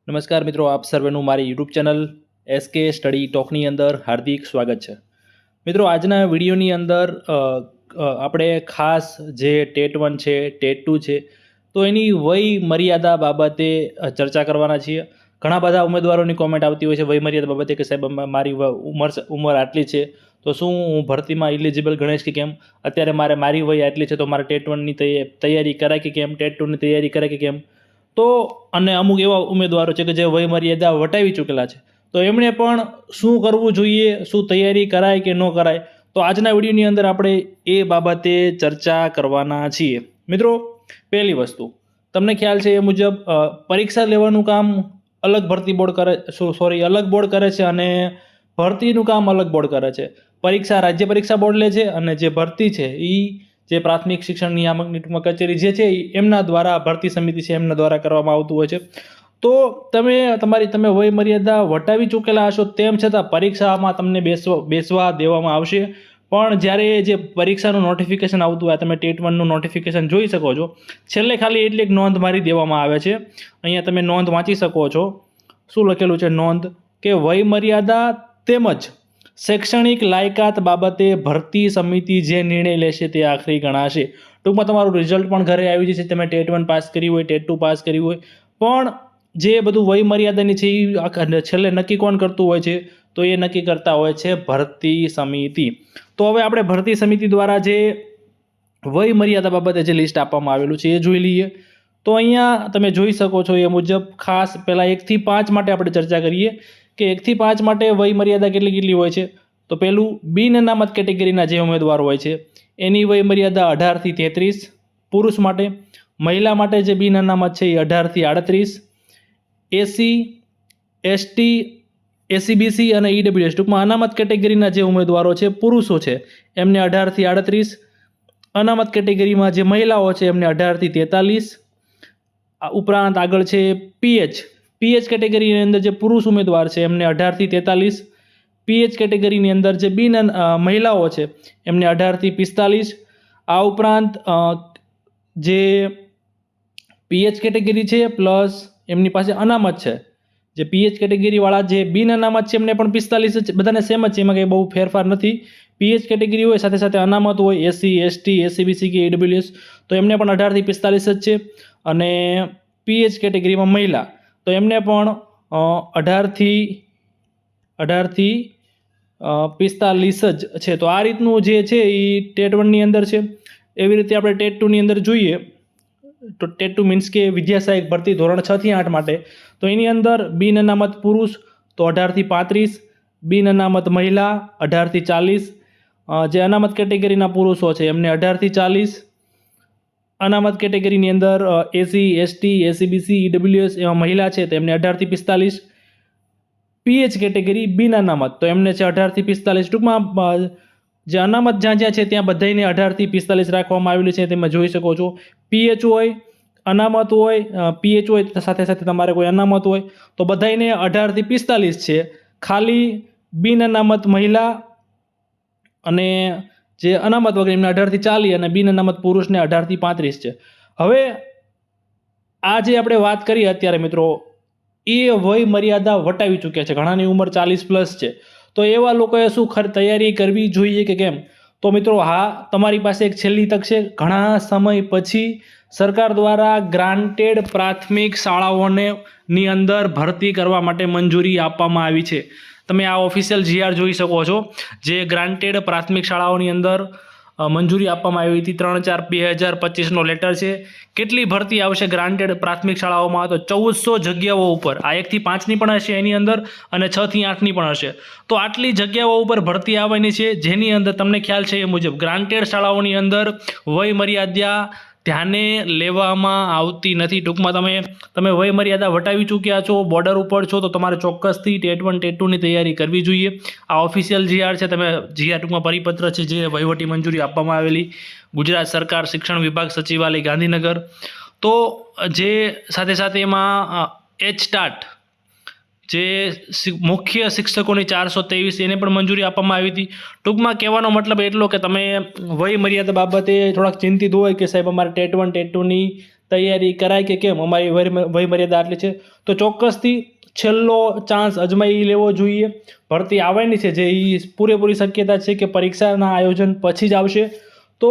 નમસ્કાર મિત્રો, આપ સર્વેનું મારી યુટ્યુબ ચેનલ એસકે સ્ટડી ટોકની અંદર હાર્દિક સ્વાગત છે. મિત્રો, આજના વિડીયોની અંદર આપણે ખાસ જે ટેટ 1 છે, ટેટ 2 છે, તો એની વય મર્યાદા બાબતે ચર્ચા કરવાના છીએ. ઘણા બધા ઉમેદવારોની કોમેન્ટ આવતી હોય છે વય મર્યાદા બાબતે કે સાહેબ મારી ઉંમર આટલી છે તો શું હું ભરતીમાં ઇલિજિબલ ગણેશ કે કેમ, અત્યારે મારી વય આટલી છે તો મારે ટેટ 1ની તૈયારી કરાય કે કેમ, ટેટ 2ની તૈયારી કરાય કે કેમ. તો અને અમુક એવા ઉમેદવારો છે કે જે વય મર્યાદા વટાવી ચૂકેલા છે, તો એમણે પણ શું કરવું જોઈએ, શું તૈયારી કરાય કે ન કરાય, તો આજના વિડીયોની અંદર આપણે એ બાબતે ચર્ચા કરવાના છીએ. મિત્રો, પહેલી વસ્તુ તમને ખ્યાલ છે એ મુજબ પરીક્ષા લેવાનું કામ અલગ ભરતી બોર્ડ કરે અલગ બોર્ડ કરે છે અને ભરતીનું કામ અલગ બોર્ડ કરે છે. પરીક્ષા રાજ્ય પરીક્ષા બોર્ડ લે છે અને જે ભરતી છે એ જે પ્રાથમિક શિક્ષણ નિયામકની ટૂંકમાં કચેરી જે છે એમના દ્વારા ભરતી સમિતિ છે એમના દ્વારા કરવામાં આવતું હોય છે. તો તમે વય મર્યાદા વટાવી ચૂકેલા હશો તેમ છતાં પરીક્ષામાં તમને બેસવા દેવામાં આવશે. પણ જ્યારે જે પરીક્ષાનું નોટિફિકેશન આવતું હોય, તમે ટેટ 1નું નોટિફિકેશન જોઈ શકો છો, છેલ્લે ખાલી એટલી એક નોંધ મારી દેવામાં આવે છે. અહીંયા તમે નોંધ વાંચી શકો છો. શું લખેલું છે નોંધ? કે વય મર્યાદા તેમજ શૈક્ષણિક લાયકાત બાબતે ભરતી સમિતિ જે નિર્ણય લેશે તે આખરી ગણાશે. ટૂંકમાં તમારું રિઝલ્ટ પણ ઘરે આવી જશે, તમે ટેટ 1 પાસ કરી હોય, ટેટ 2 પાસ કરી હોય, પણ જે બધું વય મર્યાદાની છે એ છેલ્લે નક્કી કોણ કરતું હોય છે? તો એ નક્કી કરતા હોય છે ભરતી સમિતિ. તો હવે આપણે ભરતી સમિતિ દ્વારા જે વય મર્યાદા બાબતે જે લિસ્ટ આપવામાં આવેલું છે એ જોઈ લઈએ. તો અહીંયા તમે જોઈ શકો છો એ મુજબ ખાસ પહેલાં 1 થી 5 માટે આપણે ચર્ચા કરીએ કે 1 થી 5 માટે વય મર્યાદા કેટલી હોય છે. તો પહેલું બિન અનામત કેટેગરીના જે ઉમેદવાર હોય છે એની વય મર્યાદા 18 થી 33 પુરુષ માટે. મહિલા માટે જે બિન અનામત છે એ 18 થી 38. એસસી, એસટી, એસીબીસી અને ઈડબ્લ્યુએસ ટૂંકમાં અનામત કેટેગરીના જે ઉમેદવારો છે પુરુષો છે એમને 18 થી 38. અનામત કેટેગરીમાં જે મહિલાઓ છે એમને 18 થી 43. ઉપરાંત આગળ છે પીએચ કેટેગરીની અંદર જે પુરુષ ઉમેદવાર છે એમને 18 થી 43. પીએચ કેટેગરીની અંદર જે મહિલાઓ છે એમને 18 થી 45. આ ઉપરાંત જે પીએચ કેટેગરી છે પ્લસ એમની પાસે અનામત છે, જે પીએચ કેટેગરીવાળા જે બિન અનામત છે એમને પણ 45 જ, બધાને સેમ જ છે, એમાં કંઈ બહુ ફેરફાર નથી. પીએચ કેટેગરી હોય સાથે સાથે અનામત હોય, એસસી, એસટી, એસીબીસી કે ઈડબ્લ્યુએસ, તો એમને પણ 18 થી 45 જ છે. અને પીએચ કેટેગરીમાં મહિલા તો એમને પણ 18 થી 45 જ છે. તો આ રીતનું જે છે એ ટેટ 1ની અંદર છે. એવી રીતે આપણે ટેટ 2ની અંદર જોઈએ તો ટેટ 2 મીન્સ કે વિદ્યા સહાયક ભરતી ધોરણ 6 થી 8 માટે, તો એની અંદર બિન અનામત પુરુષ તો 18 થી 35, બિન અનામત મહિલા 18 થી 40, જે અનામત કેટેગરીના પુરુષો છે એમને 18 થી 40. અનામત કેટેગરીની અંદર એસસી, એસટી, એસીબીસી, ઈડબ્લ્યુએસ એવા મહિલા છે તો એમને 18 થી 45. પીએચ કેટેગરી બિન અનામત તો એમને છે 18 થી 45. ટૂંકમાં જે અનામત જ્યાં છે ત્યાં બધાને 18 થી 45 રાખવામાં આવેલું છે. તમે જોઈ શકો છો પીએચ હોય, અનામત હોય, પીએચ હોય સાથે સાથે તમારે કોઈ અનામત હોય તો બધાને 18 થી 45 છે. ખાલી બિન અનામત મહિલા અને જે અનામત વગર એમને 18 થી 40 અને બિન અનામત પુરુષને 18 થી 35 છે. હવે આ જે આપણે વાત કરી અત્યારે મિત્રો, એ વય મર્યાદા વટાવી ચૂક્યા છે, ઘણાની ઉંમર 40+ છે. તો એવા લોકોએ શું તૈયારી કરવી જોઈએ કે કેમ? તો મિત્રો હા, તમારી પાસે એક છેલ્લી તક છે. ઘણા સમય પછી સરકાર દ્વારા ગ્રાન્ટેડ પ્રાથમિક શાળાઓની અંદર ભરતી કરવા માટે મંજૂરી આપવામાં આવી છે. તમે આ ઓફિશિયલ જીઆર જોઈ શકો છો, જે ગ્રાન્ટેડ પ્રાથમિક શાળાઓની અંદર મંજૂરી આપવામાં આવી હતી. 3/4/2025નો લેટર છે. કેટલી ભરતી આવશે ગ્રાન્ટેડ પ્રાથમિક શાળાઓમાં? તો 1400 જગ્યાઓ ઉપર. આ 1 થી 5ની પણ હશે એની અંદર અને 6 થી 8ની પણ હશે. તો આટલી જગ્યાઓ ઉપર ભરતી આવવાની છે, જેની અંદર તમને ખ્યાલ છે એ મુજબ ગ્રાન્ટેડ શાળાઓની અંદર વય મર્યાદા ધ્યાને લેવામાં આવતી નથી. ટૂંકમાં તમે વય મર્યાદા વટાવી ચૂક્યા છો, બોર્ડર ઉપર છો, તો તમારે ચોક્કસથી ટેટ 1 ટેટ 2ની તૈયારી કરવી જોઈએ. આ ઓફિશિયલ જીઆર છે, તમે જીઆર ટૂંકમાં પરિપત્ર છે જે વહીવટી મંજૂરી આપવામાં આવેલી ગુજરાત સરકાર શિક્ષણ વિભાગ સચિવાલય ગાંધીનગર. તો જે સાથે એમાં એચટાટ જે મુખ્ય શિક્ષકોની 423 એને પણ મંજૂરી આપવામાં આવી હતી. ટૂંકમાં કહેવાનો મતલબ એટલો કે તમે વય મર્યાદા બાબતે થોડાક ચિંતિત હોય કે સાહેબ અમારે ટેટ 1 ટેટ 2ની તૈયારી કરાય કે કેમ, અમારી વયમર્યાદા આટલી છે, તો ચોક્કસથી છેલ્લો ચાન્સ અજમાવી લેવો જોઈએ. ભરતી આવવાની છે જે એ પૂરેપૂરી શક્યતા છે કે પરીક્ષાના આયોજન પછી જ આવશે, તો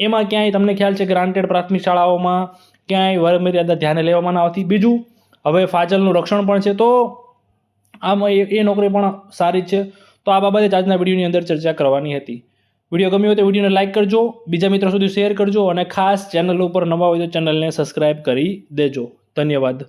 એમાં ક્યાંય તમને ખ્યાલ છે ગ્રાન્ટેડ પ્રાથમિક શાળાઓમાં ક્યાંય વયમર્યાદા ધ્યાને લેવામાં ના આવતી. બીજું, હવે ફાજલનું રક્ષણ પણ છે, તો આમાં એ નોકરી પણ સારી છે. તો આ બાબતે જ આજના વિડીયોની અંદર ચર્ચા કરવાની હતી. વિડીયો ગમ્યો હોય તો વિડીયોને લાઇક કરજો, બીજા મિત્રો સુધી શેર કરજો, અને ખાસ ચેનલ ઉપર નવા હોય તો ચેનલને સબસ્ક્રાઈબ કરી દેજો. ધન્યવાદ.